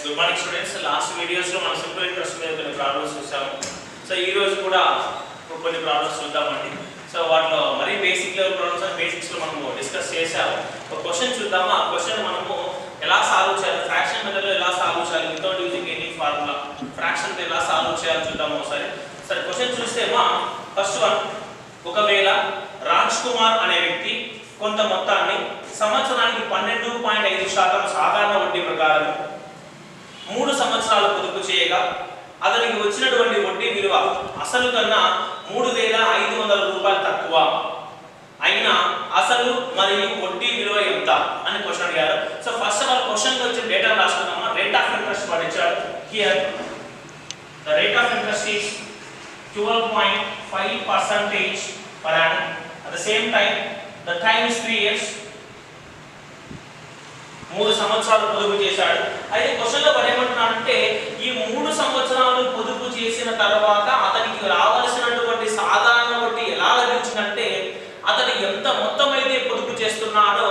Good morning students. Last videos లో మనం simple interest మీద కొన్ని ప్రాబ్లమ్స్ చూసాము. సో ఈ రోజు కూడా కొన్ని ప్రాబ్లమ్స్ చూద్దామండి. సో వాటిలో మరీ basic level problems and basics లో మనము డిస్కస్ చేసాము. ఒక క్వశ్చన్ చూద్దాము. ఆ క్వశ్చన్ మనము ఎలా సాల్వ్ చేయాలి, ఫ్రాక్షన్ మెథడ్ లో ఎలా సాల్వ్ చేయాలి, without using any formula fraction ఎలా సాల్వ్ చేయాలి చూద్దాము ఒకసారి. సరే, క్వశ్చన్ చూస్తేమా ఫస్ట్ వన్, ఒకవేళ రాజ్ కుమార్ అనే వ్యక్తి కొంత మొత్తాన్ని సంవత్సరానికి 12.5% సాధారణ వడ్డీ ప్రకారం 3 సంవత్సరాలు పొదుపు చేయగా అతనికి వచ్చినటువంటి వడ్డీ విలువ అసలు కన్నా 3,500 రూపాయలు తక్కువ అయినా అసలు మరియు వడ్డీ విలువ ఎంత అని క్వశ్చన్ అడిగారు. So first of all question లో వచ్చిన డేటా రాసుకుందామా. రేట్ ఆఫ్ ఇంట్రెస్ట్ పడిచారు. Here the rate of interest is 12.5% per annum. At the same time the time is 3 years. 3 సంవత్సరాలు పొదుపు చేశాడు. అయితే క్వశ్చన్ లో ఏమంటున్నాడంటే ఈ 3 సంవత్సరాలు పొదుపు చేసిన తర్వాత అతనికి రావాల్సినటువంటి సాధారణ వడ్డీ ఎలా లభించిందంటే అతను ఎంత మొత్తం అయితే పొదుపు చేస్తున్నాడో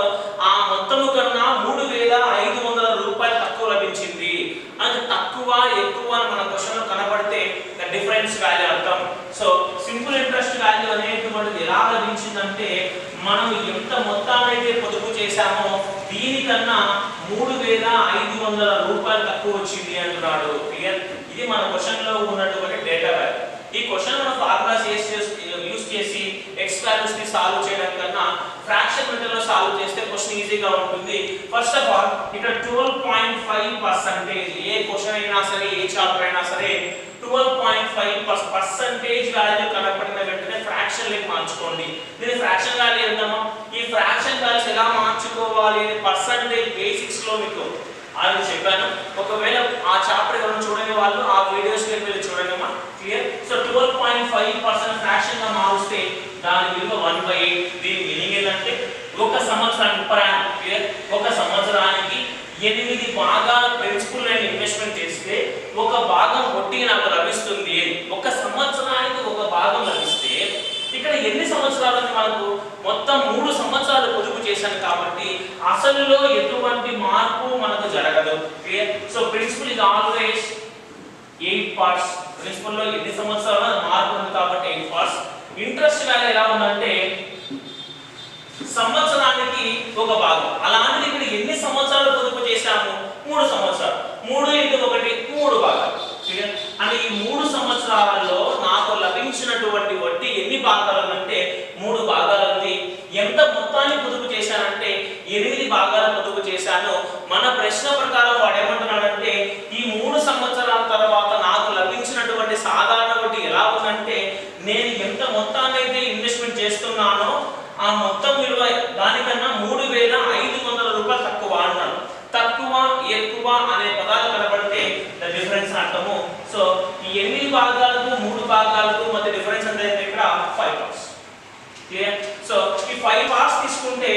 ఆ మొత్తము కన్నా 3,500 రూపాయలు తక్కువ లభించింది. అది తక్కువ ఎక్కువ అని మన క్వశ్చన్ లో కనబడితే ద డిఫరెన్స్ వాల్యూ అర్థం. సో సింపుల్ ఇంట్రెస్ట్ వాల్యూ అనేటువంటిది ఎలా లభించిందంటే మనం ఎంత మొత్తాన్ని అయితే పొదుపు చేశామో దీనికన్నా 3,500 రూపాయలు తక్కువ వచ్చింది అంటున్నాడు. క్లియర్? ఇది మన క్వశ్చన్ లో ఉన్నటువంటి డేటా వాల్యూ. ఈ క్వశ్చన్ మనం ఫార్ములాస్ యూస్ చేసి x వాల్యూస్ ని సాల్వ్ చేయడం కన్నా ఫ్రాక్షన్ మెథడ్ లో సాల్వ్ చేస్తే క్వశ్చన్ ఈజీగా ఉంటుంది. ఫస్ట్ ఆఫ్ ఆల్ ఇక్కడ 12.5% ఏ క్వశ్చన్ అయినా సరే ఏ చాప్టర్ అయినా సరే 12.5% వాల్యూ కనపడిన వెంటనే ఫ్రాక్షన్ లోకి మార్చుకోండి. దీని ఫ్రాక్షన్ వాల్యూ ఎంతమో ఈ ఫ్రాక్షన్ వాల్యూస్ ఎలా మార్చుకోవాలి అని పర్సంటేజ్ బేసిక్స్ లో మీకు ఆల్రెడీ చెప్పాను. ఒకవేళ ఆ చాప్టర్ ఎవరైనా చూడని వాళ్ళు ఆ వీడియోస్ కి వెళ్ళి చూడండి అమ్మా. క్లియర్? సో 12.5% ఫ్రాక్షన్ గా మారుస్తే దాని విలువ 1/8. దీని మీనింగ్ ఏంటంటే ఒక సంవత్సరానికి క్లియర్, ఒక సంవత్సరానికి 8 భాగాల ప్రిన్సిపల్ నేను ఇన్వెస్ట్మెంట్ చేస్తే ఒక భాగం వడ్డీ నాకు లభిస్తుంది. ఒక సంవత్సరానికి ఒక భాగం లభిస్తే ఇక్కడ ఎన్ని సంవత్సరాలు మనకు మొత్తం 3 సంవత్సరాలు పొదుపు చేశాను కాబట్టి అసలులో ఎటువంటి మార్పు మనకు జరగదు. Clear? So principle is always 8 parts. Principle లో ఎన్ని సంవత్సరాలు మార్పు ఉంది కాబట్టి 8 పార్ట్స్. ఇంట్రెస్ట్ వాల్యూ ఎలా ఉందంటే సంవత్సరానికి ఒక భాగం. అలాంటిది ఇక్కడ ఎన్ని సంవత్సరాలు పొదుపు చేశాము? 3 సంవత్సరాలు. 3 × 1 3 భాగాలు. క్లియర్? అంటే ఈ 3 సంవత్సరాలలో నాకు లభించినటువంటి వడ్డీ ఎన్ని భాగాలు అంటే 3 భాగాలు ఉంది. ఎంత మొత్తాన్ని పొదుపు చేశానంటే 8 భాగాలు పొదుపు చేశాను. మన ప్రశ్న ప్రకారం వాడు ఏమంటున్నాడంటే ఈ 3 సంవత్సరాల తర్వాత నాకు లభించినటువంటి సాధారణ వడ్డీ ఎలా ఉందంటే నేను ఎంత మొత్తాన్ని అయితే ఇన్వెస్ట్మెంట్ చేస్తున్నానో ఆ మొత్తం విలువ దానికన్నా 3,500 రూపాయలు తక్కువ అంటాను. తక్కువ ఎక్కువ అనే పదాలు కనబడితే ద డిఫరెన్స్ అర్థము. సో ఈ 8 భాగాలకు 3 భాగాలకు మధ్య డిఫరెన్స్ అంటే ఇక్కడ 5 పార్ట్స్. క్లియర్? సో ఈ 5 పార్ట్స్ తీసుకుంటే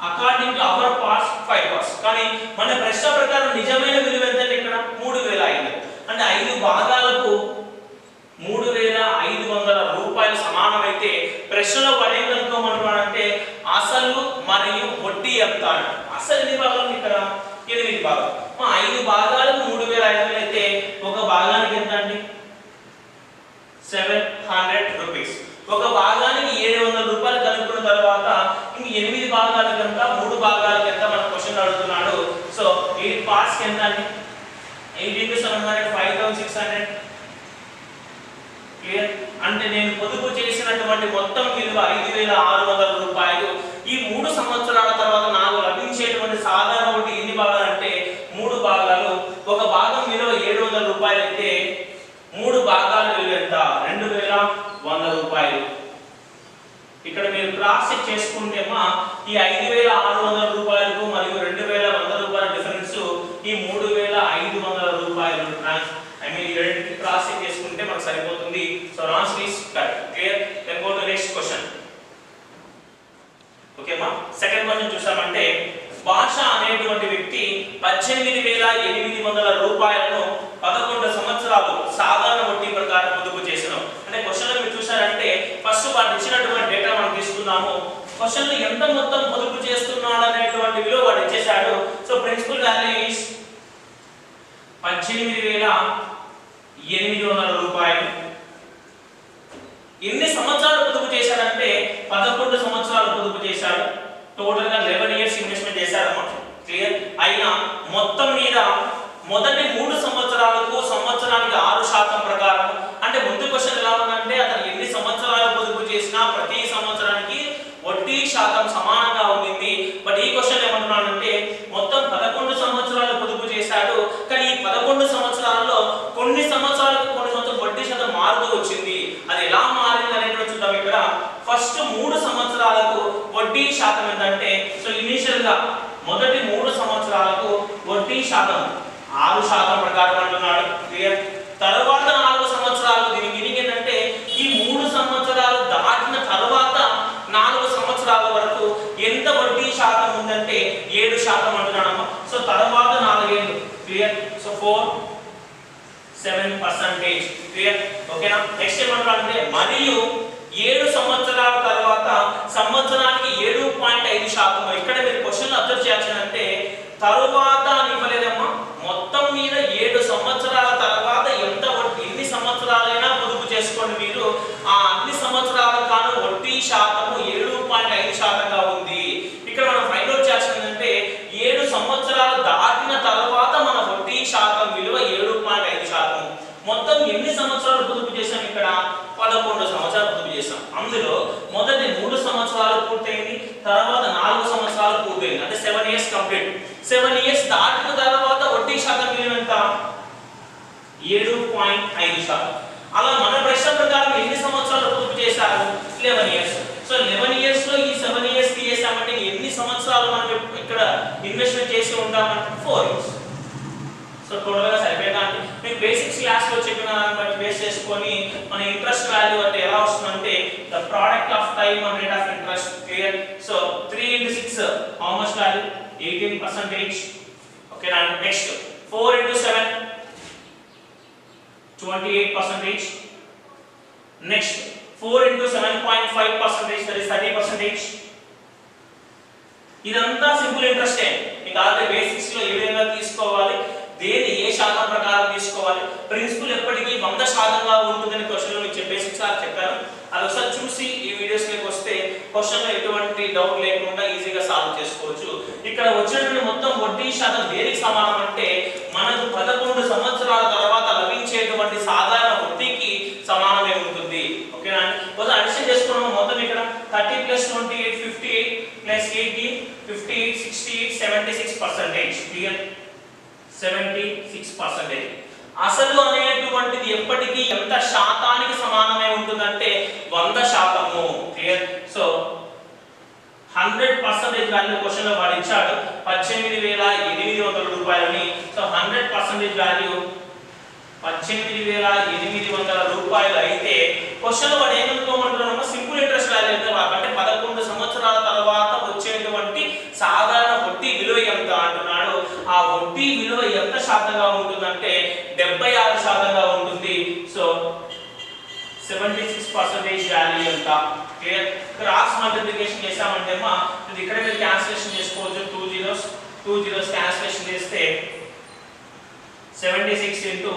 according to our parts 5 parts. కానీ మన ప్రశ్న ప్రకారం నిజమైన విలువ ఎంత అంటే ఇక్కడ 3,500. అంటే 5 భాగాలకు 3,500 రూపాయలు సమానమైతే ప్రశ్నలో పడేది అనుకోమంటున్నాడంటే అసలు మరియు వడ్డీ ఎంత. అసలు ఎన్ని భాగాలు ఇక్కడ 8 భాగాలు. 5 భాగాలకు 3,500 అయితే ఒక భాగానికి ఎంత అండి 700 రూపీస్. ఒక భాగానికి 700 రూపాయలు కనుక్కున్న తర్వాత ఇంక 8 భాగాలకు ఎంత 3 భాగాలకు ఎంత మన క్వశ్చన్ అడుగుతున్నాడు. సో 8 పార్ట్స్ కి ఎంత అండి 8 × 700 5,600. క్లియర్? అంటే నేను పొదుపు చేసినటువంటి మొత్తం విలువ 5,600 రూపాయలు. ఈ 3 సంవత్సరాల తర్వాత నాకు లభించేటువంటి సాధారణ వడ్డీ ఎన్ని భాగాలు అంటే 3 భాగాలు. ఒక భాగం విలువ 700 రూపాయలు అయితే 3 భాగాల విలువ ఎంత 2,100 రూపాయలు. ఇక్కడ మీరు క్రాస్ చెక్ చేసుకుంటేమా ఈ 5,600 రూపాయలకు మరియు 2,100 రూపాయల డిఫరెన్స్ ఈ 3,500 రూపాయలు. ఈ రెండింటికి క్రాస్ చెక్ చేసుకుంటే మనకు సరిపోతుంది. So answer is correct. Clear? Then go to next question. Okay మా సెకండ్ క్వశ్చన్ చూసామంటే భాష అనేటువంటి వ్యక్తి 18,800 రూపాయలను 11 సంవత్సరాలు సాధారణ వడ్డీ ప్రకారం పొదుపు చేసినాం. అంటే క్వశ్చన్ లో మీరు చూసారంటే ఫస్ట్ వాడు ఇచ్చినటువంటి డేటా మనం తీసుకుందాము. క్వశ్చన్ లో ఎంత మొత్తం పొదుపు చేస్తున్నాడు అనేటువంటి విలువ వాడు ఇచ్చేశాడు. సో ప్రిన్సిపల్ వాల్యూ ఇస్ 18,800 రూపాయలు. ఎన్ని సంవత్సరాలు పొదుపు చేశాడంటే 11 సంవత్సరాలు పొదుపు చేశాడు. టోటల్ గా 11 ఇయర్స్ ఇన్వెస్ట్మెంట్ చేశాడమ్మా. క్లియర్? అయినా మొత్తం మీద మొదటి 3 సంవత్సరాలకు సంవత్సరానికి 6% ప్రకారం, అంటే ముందు క్వశ్చన్ ఎలా ఉందంటే అతను ఎన్ని సంవత్సరాలు పొదుపు చేసినా ప్రతి సంవత్సరానికి వడ్డీ శాతం సమానంగా ఉంది. బట్ ఈ క్వశ్చన్ ఏమంటున్నాడంటే మొత్తం 11 సంవత్సరాలు పొదుపు చేశాడు, కానీ ఈ 11 సంవత్సరాల్లో కొన్ని సంవత్సరాలకు వడ్డీ శాతం మారుతూ వచ్చింది. అది ఎలా మారింది అనేది చూద్దాం. ఇక్కడ ఫస్ట్ 3 సంవత్సరాలకు వడ్డీ శాతం ఏంటంటే, సో ఇనిషియల్ గా మొదటి 3 సంవత్సరాలకు వడ్డీ శాతం 6% ప్రకారం అంటున్నాడు. క్లియర్? తర్వాత 4 సంవత్సరాలు, దీని మీనింగ్ ఏంటంటే ఈ 3 సంవత్సరాలు దాటిన తర్వాత 4 సంవత్సరాల వరకు ఎంత వడ్డీ శాతం ఉందంటే 7% అంటున్నాడమ్మా. సో తర్వాత 4 ఏళ్ళు. క్లియర్? సో 4.7%. క్లియర్? ఓకేనా? నెక్స్ట్ ఏమంటారంటే మరియు 7 సంవత్సరాల తర్వాత సంవత్సరానికి 7.5%. ఇక్కడ మీరు క్వశ్చన్ అబ్జర్వ్ చేయాల్సిందంటే తరువాత అని ఇవ్వలేదమ్మా. మొత్తం మీద 7 సంవత్సరాల తర్వాత ఎన్ని సంవత్సరాలైనా పొదుపు చేసుకోండి మీరు, ఆ అన్ని సంవత్సరాల కాను వడ్డీ శాతము 7.5%గా ఉంది. ఇక్కడ మనం ఫైండ్ అవుట్ చేయాల్సిందంటే 7 సంవత్సరాలు దాటిన తర్వాత మన వడ్డీ శాతం విలువ 7.5%. మొత్తం ఎన్ని సంవత్సరాలు పొదుపు చేసాం? ఇక్కడ 11 సంవత్సరాలు పొదుపు చేసాం. అందులో మొదటి 3 సంవత్సరాలు పూర్తయింది, తర్వాత 4 సంవత్సరాలు పూర్తయింది, అంటే 7 ఇయర్స్ కంప్లీట్. 7 ఇయర్స్ దాటిన తర్వాత వడ్డీ శాతం విలువ ఎంత? 7.5%. అలా మన ప్రశ్న ప్రకారం ఎన్ని సంవత్సరాలు పొదుపు చేశారు? 11 ఇయర్స్. సో 11 ఇయర్స్ లో ఈ 7 ఇయర్స్ తీసేసామంటే ఎన్ని సంవత్సరాలు మనం ఇక్కడ ఇన్వెస్ట్మెంట్ చేసి ఉంటామంటే 4 ఇయర్స్. సో టోటల్ గా సరిపోయేదాన్ని మీకు బేసిక్స్ క్లాస్ లో చెప్పిన దాన్ని బట్టి బేస్ చేసుకొని మన ఇంట్రెస్ట్ వాల్యూ అంటే ఎలా వస్తుందంటే the product of time and rate of interest. Clear? So 3 into 6 how much value? 18%. ఓకేనా? Next 4 into 7 28%. Next 4 into 7.5%, that is 30%. ఇదంతా సింపుల్ ఇంట్రెస్టే. మీకు ఆల్రెడీ బేసిక్స్ లో ఏ విధంగా తీసుకోవాలి, దేని ఏ శాతం ప్రకారం తీసుకోవాలి, ప్రిన్సిపల్ ఎప్పటికీ 100%గా ఉంటుందని క్వశ్చన్ లో మీకు బేసిక్స్ చెప్పాను. అది ఒకసారి చూసి ఈ వీడియోస్ లోకి వస్తే క్వశ్చన్ లో ఎటువంటి డౌట్ లేకుండా ఈజీగా సాల్వ్ చేసుకోవచ్చు. ఇక్కడ వచ్చినటువంటి మొత్తం వడ్డీ శాతం దేనికి సమానం అంటే మనకు 11 సంవత్సరాల తర్వాత లభించేటువంటి సాధారణ వడ్డీకి సమానమే ఉంటుంది. ఓకేనా? ఒకసారి అడిషన్ చేసుకున్నాము. మొత్తం ఇక్కడ 30 + 28 58 + 80 58 68 76%. క్లియర్? 76%. అసలు అనేటువంటిది ఎప్పటికీ ఎంత శాతానికి సమానమై ఉంటుందంటే 100%. క్లియర్? సో 100% వాల్యూ క్వశ్చన్ లో వాడు ఇచ్చాడు 18,800 రూపాయలని. సో 100% వాల్యూ 18,800 రూపాయలు అయితే క్వశ్చన్ లో వాడు ఏమనుకోమంటున్నామో సింపుల్ ఇంట్రెస్ట్ వాల్యూ ఎంత అంటే 11 సంవత్సరాల తర్వాత వచ్చేటువంటి సాధారణ వడ్డీ విలువ ఎంత అంటున్నాడు. ఆ వడ్డీ విలువ ఎంత శాతంగా ఉంటుందంటే 76%గా ఉంటుంది. సో 76% వాల్యూ ఎంత? క్లియర్? క్రాస్ మల్టిప్లికేషన్ చేసామంటే ఇది ఇక్కడ మీరు క్యాన్సిలేషన్ చేసుకోవచ్చు. 2 zeros క్యాన్సిలేషన్ చేస్తే 76 into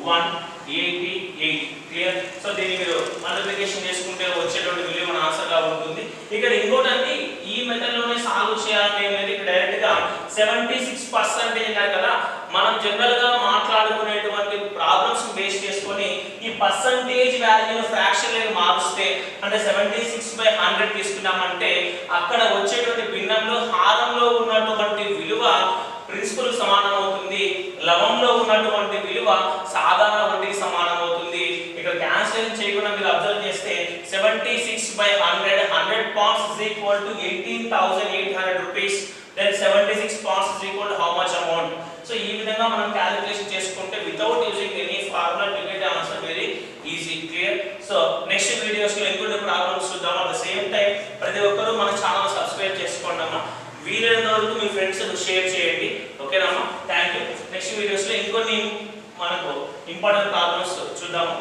188. క్లియర్? సో దీన్ని మీరు మల్టిప్లికేషన్ చేసుకుంటే వచ్చేటువంటి విలువ మన ఆన్సర్ గా ఉంటుంది. ఇక్కడ ఇంకోటి ఈ మెథడ్ లోనే సాల్వ్ చేయాలని అనేది ఇక్కడ డైరెక్ట్ గా 76% అన్నారు కదా. మనం జనరల్ గా మాట్లాడుకునేటువంటి ప్రాబ్లమ్స్ బేస్ చేసుకొని ఈ పర్సంటేజ్ వాల్యూను ఫ్రాక్షన్ లోకి మారుస్తే అంటే 76/100 తీసుకున్నామంటే అక్కడ వచ్చేటువంటి భిన్నంలో హారంలో ఉన్నటువంటి విలువ ప్రిన్సిపల్ సమానం అవుతుంది, లవంలో ఉన్నటువంటి విలువ సాధారణ వడ్డీకి సమానం అవుతుంది. ఇక్కడ క్యాన్సిలేషన్ చేయకుండా మీరు అబ్జర్వ్ చేస్తే 76/100 100 pounds is equal to 18,800 rupees. Then 76 pounds is equal to how much amount? So ఈ విధంగా మనం క్యాలిక్యులేషన్ చేసుకుంటే without using any formula to get the answer very easy. Clear? So next videos లో ఇంకొన్ని problems చూద్దాం. at the same time ప్రతి ఒక్కరూ మన ఛానల్ సబ్స్క్రైబ్ చేసుకోండి అమ్మా. వీలైనంత వరకు మీ ఫ్రెండ్స్ షేర్ చేయండి. ఓకేనా అమ్మా? థాంక్యూ. నెక్స్ట్ వీడియోస్ లో ఇంకొన్ని మనకు ఇంపార్టెంట్ ప్రాబ్లమ్స్ చూద్దాము.